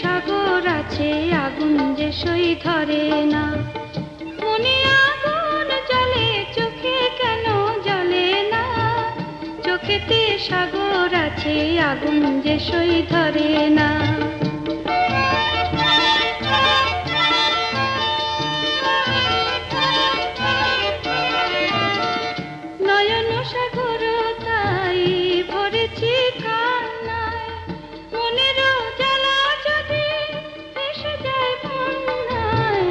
সাগর আছে, আগুন যে সই ধরে না। মনে আগুন জ্বলে, চোখে কেন জ্বলে না? চোখেতে সাগর আছে, আগুন যে সই ধরে না। নয়ন সাগর তাই ভরেছি কান্নায়, মনের জ্বালা যদি ভেসে যায় বন্যায়,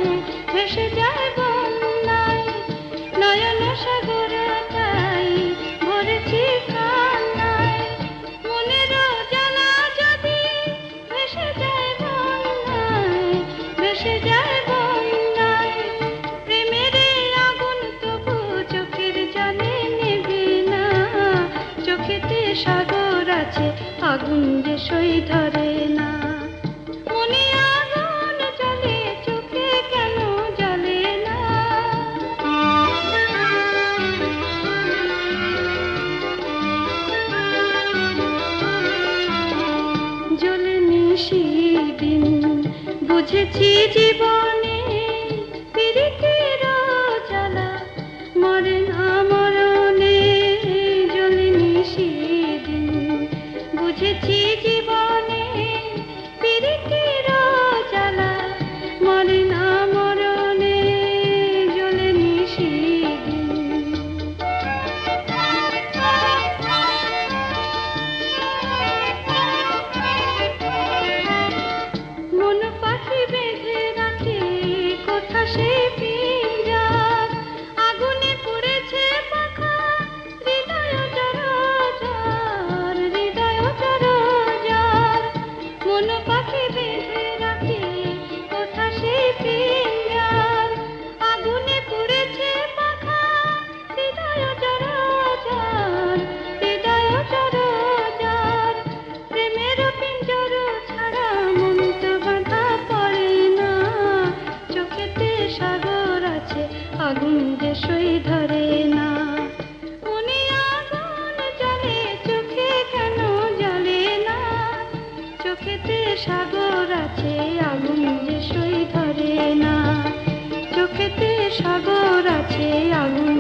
ভেসে যায় বন্যায়। নয়ন সাগর তাই ভরেছি কান্নায়, মনের জ্বালা যদি ভেসে যায় বন্যায়, ভেসে যায় বন্যায়। প্রেমের আগুন তবু চোখের জলে নেবে না। চোখেতে সাগর আছে, আগুন যে সই ধরে না। মনে আগুন জ্বলে, চোখে কেন জ্বলে না? জ্বলেনি সেদিন, বুঝেছি জীবনে পীড়িতের জ্বালা মরে না মরণে। জ্বলেনি সেদিন, বুঝেছি জীবনে পীড়িতের জ্বালা মরে না মরণে। জ্বলেনি সেদিন। মন পাখি বেঁধে রাখে কোথা সে পিঞ্জার, আগুনে পুড়েছে পাখা হৃদয় জড়জার, হৃদয় জড়জার। মন পাখি বেঁধে রাখে কোথা সে পিঞ্জার, আগুনে পুড়েছে পাখা হৃদয় জড়জার, হৃদয় জড়জার। প্রেমের পিঞ্জর ছাড়া মন তো বাঁধা পড়ে না। চোখেতে সাগর আছে, আগুন যে সই ধরে না। মনে আগুন জ্বলে, চোখে কেন জ্বলে না? চোখেতে সাগর আছে, আগুন যে সই ধরে না। চোখেতে সাগর আছে, আগুন